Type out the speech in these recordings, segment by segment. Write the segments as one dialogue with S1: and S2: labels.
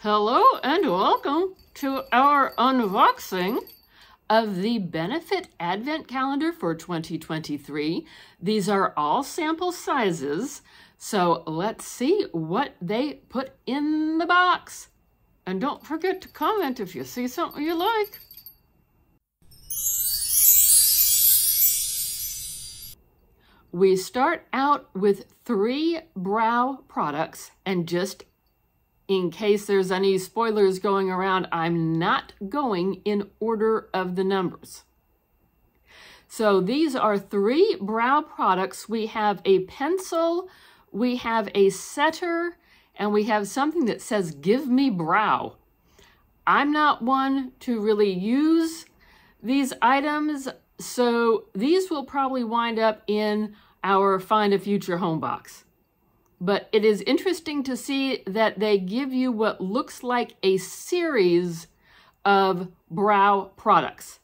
S1: Hello and welcome to our unboxing of the Benefit Advent Calendar for 2023. These are all sample sizes, so let's see what they put in the box. And don't forget to comment if you see something you like. We start out with 3 brow products, and just in case there's any spoilers going around, I'm not going in order of the numbers. So these are 3 brow products. We have a pencil, we have a setter, and we have something that says, "Give me brow." I'm not one to really use these items, so these will probably wind up in our Find a Future home box. But it is interesting to see that they give you what looks like a series of brow products.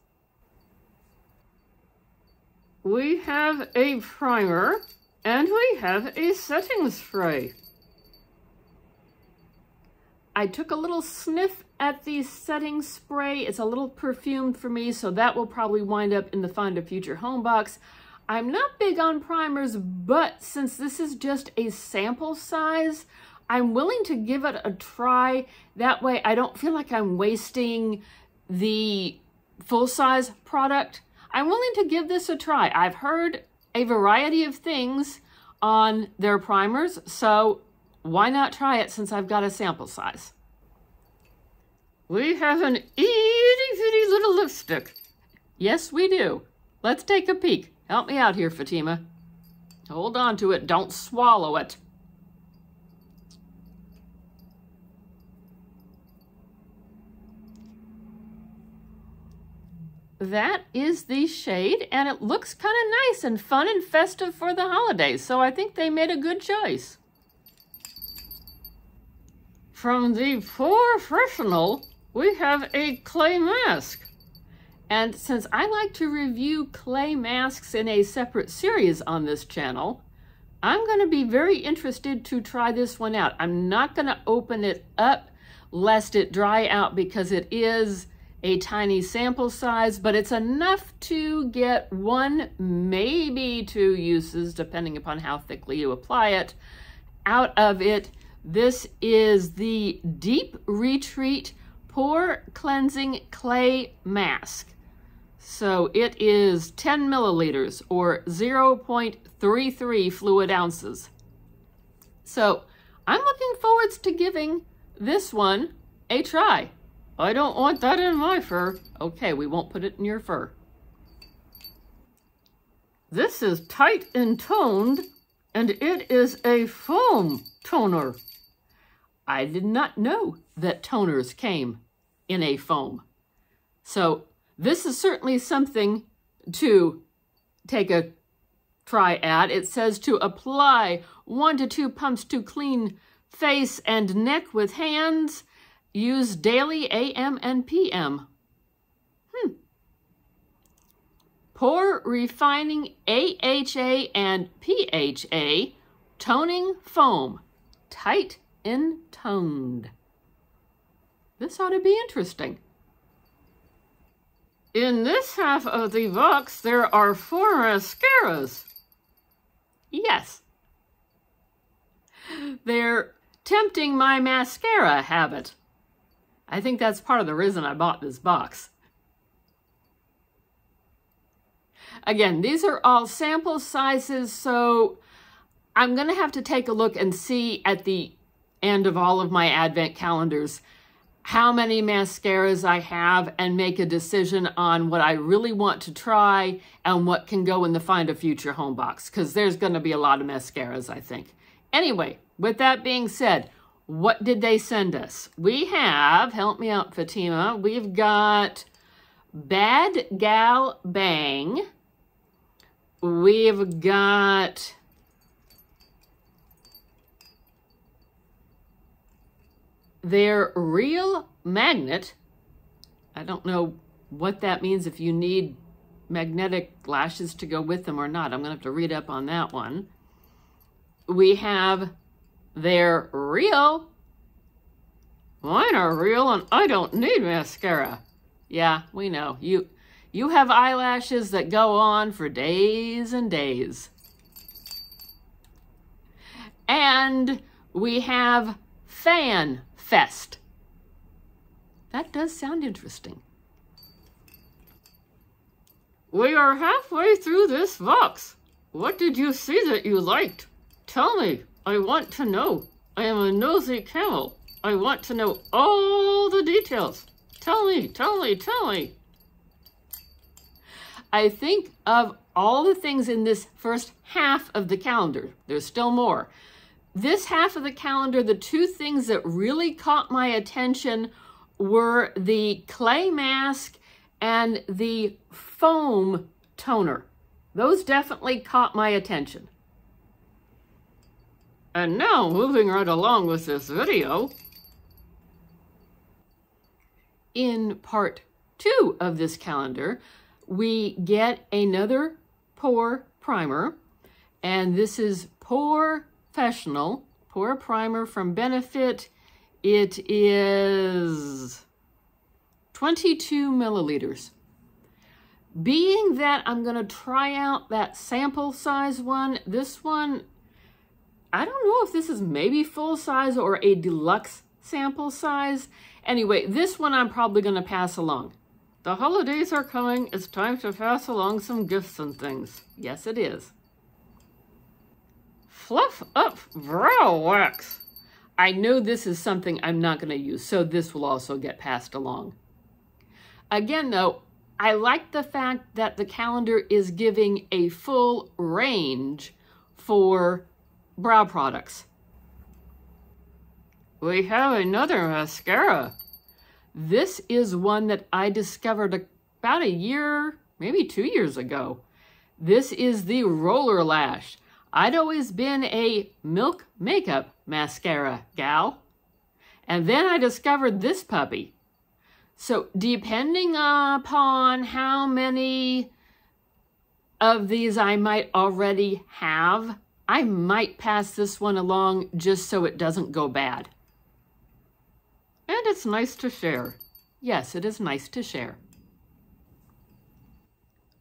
S1: We have a primer and we have a setting spray. I took a little sniff at the setting spray. It's a little perfumed for me, so that will probably wind up in the Find a Future home box. I'm not big on primers, but since this is just a sample size, I'm willing to give it a try. That way I don't feel like I'm wasting the full-size product. I'm willing to give this a try. I've heard a variety of things on their primers, so why not try it since I've got a sample size? We have an itty-bitty little lipstick. Yes, we do. Let's take a peek. Help me out here, Fatima. Hold on to it. Don't swallow it. That is the shade, and it looks kind of nice and fun and festive for the holidays, so I think they made a good choice. From the Professional, we have a clay mask. And since I like to review clay masks in a separate series on this channel, I'm going to be very interested to try this one out. I'm not going to open it up lest it dry out because it is a tiny sample size, but it's enough to get 1, maybe 2 uses, depending upon how thickly you apply it, out of it. This is the Deep Retreat Pore Cleansing Clay Mask. So it is 10 milliliters or 0.33 fluid ounces. So I'm looking forward to giving this one a try. I don't want that in my fur. Okay, we won't put it in your fur. This is Tight and Toned, and it is a foam toner. I did not know that toners came in a foam. So this is certainly something to take a try at. It says to apply 1 to 2 pumps to clean face and neck with hands. Use daily AM and PM. Pore refining AHA and PHA toning foam. Tight and toned. This ought to be interesting. In this half of the box, there are 4 mascaras. Yes. They're tempting my mascara habit. I think that's part of the reason I bought this box. Again, these are all sample sizes, so I'm going to have to take a look and see at the end of all of my advent calendars how many mascaras I have and make a decision on what I really want to try and what can go in the Find a Future home box, because there's going to be a lot of mascaras, I think. Anyway, with that being said, what did they send us? We have, help me out, Fatima, we've got Bad Gal Bang. We've got their Real Magnet. I don't know what that means, if you need magnetic lashes to go with them or not. I'm going to have to read up on that one. We have their Real Mine are real and I don't need mascara. Yeah, we know. You have eyelashes that go on for days and days. And we have Fan Fest. That does sound interesting. We are halfway through this box. What did you see that you liked? Tell me. I want to know. I am a nosy camel. I want to know all the details. Tell me, tell me, tell me. I think of all the things in this first half of the calendar. There's still more. This half of the calendar, the two things that really caught my attention were the clay mask and the foam toner. Those definitely caught my attention. And now, moving right along with this video, in part 2 of this calendar, we get another pore primer, and this is Pore Professional Pore Primer from Benefit. It is 22 milliliters. Being that I'm going to try out that sample size one, this one, I don't know if this is maybe full size or a deluxe sample size. Anyway, this one I'm probably going to pass along. The holidays are coming. It's time to pass along some gifts and things. Yes, it is. Fluff Up Brow Wax. I know this is something I'm not going to use, so this will also get passed along. Again, though, I like the fact that the calendar is giving a full range for brow products. We have another mascara. This is one that I discovered about a year, maybe 2 years ago. This is the Roller Lash. I'd always been a Milk Makeup mascara gal. And then I discovered this puppy. So depending upon how many of these I might already have, I might pass this one along just so it doesn't go bad. And it's nice to share. Yes, it is nice to share.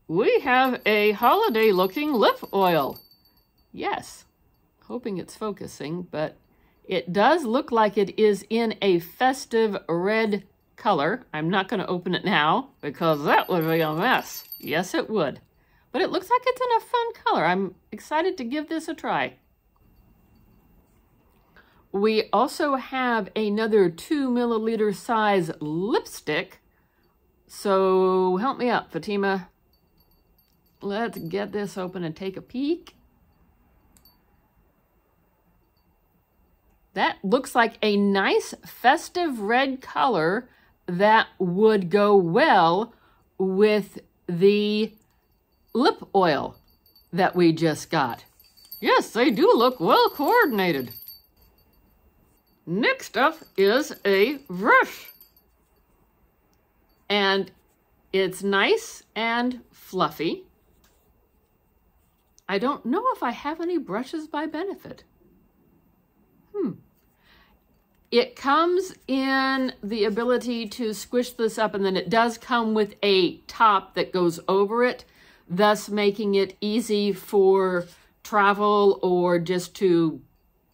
S1: We have a holiday-looking lip oil. Yes, hoping it's focusing, but it does look like it is in a festive red color. I'm not going to open it now because that would be a mess. Yes, it would. But it looks like it's in a fun color. I'm excited to give this a try. We also have another 2 milliliter size lipstick. So help me out, Fatima. Let's get this open and take a peek. That looks like a nice festive red color that would go well with the lip oil that we just got. Yes, they do look well coordinated. Next up is a brush. And it's nice and fluffy. I don't know if I have any brushes by Benefit. It comes in the ability to squish this up, and then it does come with a top that goes over it, thus making it easy for travel or just to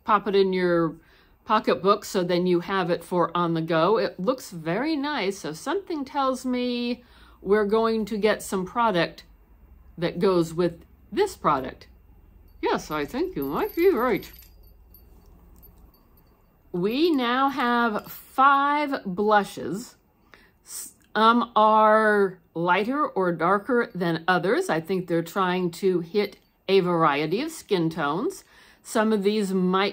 S1: pop it in your pocketbook so then you have it for on the go. It looks very nice, so something tells me we're going to get some product that goes with this product. Yes, I think you might be right. We now have 5 blushes. Some are lighter or darker than others. I think they're trying to hit a variety of skin tones. Some of these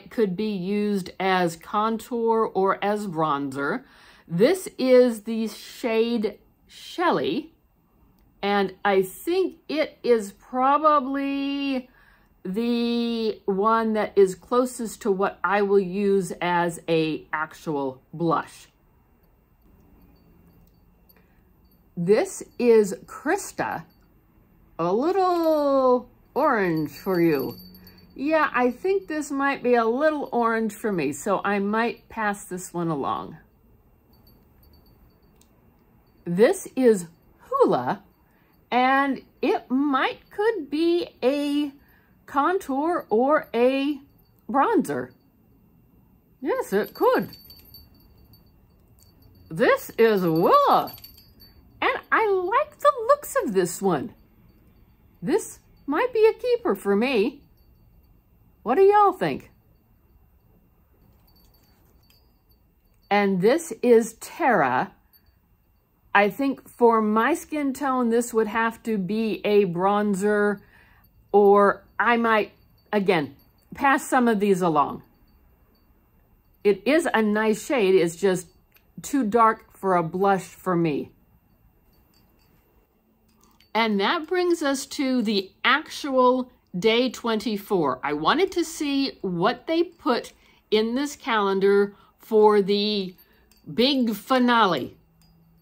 S1: could be used as contour or as bronzer. This is the shade Shelly, and I think it is probably the one that is closest to what I will use as a actual blush. This is Krista, a little orange for you. Yeah, I think this might be a little orange for me, so I might pass this one along. This is Hoola, and it could be a contour or a bronzer. Yes, it could. This is Willa, and I like the looks of this one. This might be a keeper for me. What do y'all think? And this is Tara. I think for my skin tone, this would have to be a bronzer, or I might, again, pass some of these along. It is a nice shade. It's just too dark for a blush for me. And that brings us to the actual day 24. I wanted to see what they put in this calendar for the big finale,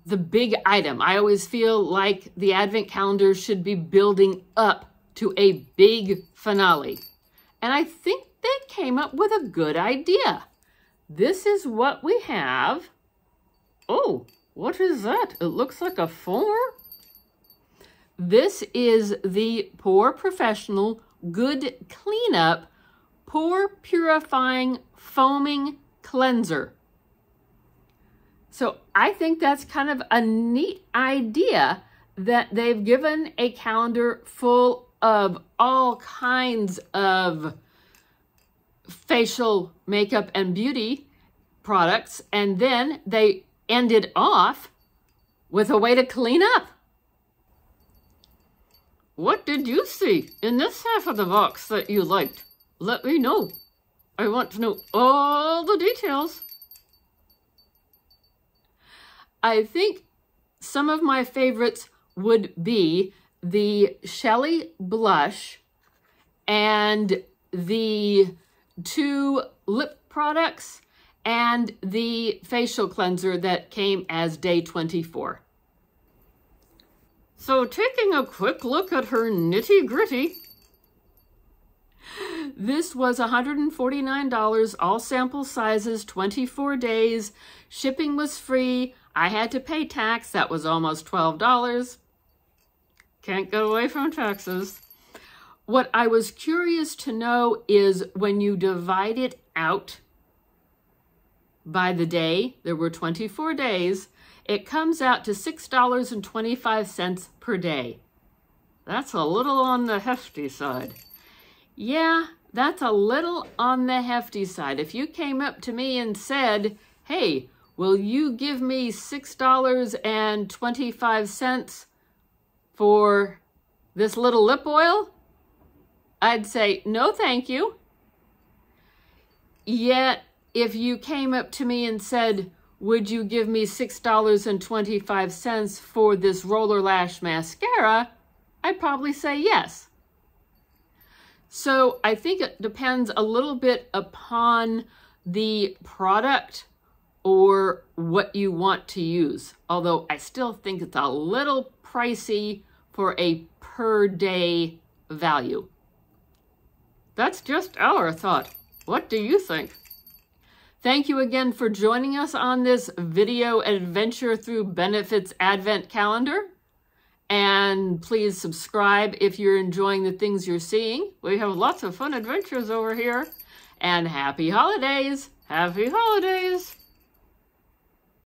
S1: the big item. I always feel like the Advent calendar should be building up to a big finale. And I think they came up with a good idea. This is what we have. Oh, what is that? It looks like a foamer. This is the Pore Professional Good Cleanup Pore Purifying Foaming Cleanser. So I think that's kind of a neat idea that they've given a calendar full of all kinds of facial makeup and beauty products, and then they ended off with a way to clean up. What did you see in this half of the box that you liked? Let me know. I want to know all the details. I think some of my favorites would be the Shelley blush and the 2 lip products and the facial cleanser that came as day 24. So taking a quick look at her nitty-gritty, this was $149, all sample sizes, 24 days. Shipping was free. I had to pay tax. That was almost $12. Can't get away from taxes. What I was curious to know is when you divide it out by the day, there were 24 days, it comes out to $6.25 per day. That's a little on the hefty side. Yeah, that's a little on the hefty side. If you came up to me and said, hey, will you give me $6.25 for this little lip oil? I'd say, no, thank you. Yet, if you came up to me and said, would you give me $6.25 for this roller lash mascara? I'd probably say yes. So I think it depends a little bit upon the product or what you want to use. Although I still think it's a little pricey for a per day value. That's just our thought. What do you think? Thank you again for joining us on this video adventure through Benefits Advent Calendar. And please subscribe if you're enjoying the things you're seeing. We have lots of fun adventures over here. And happy holidays! Happy holidays!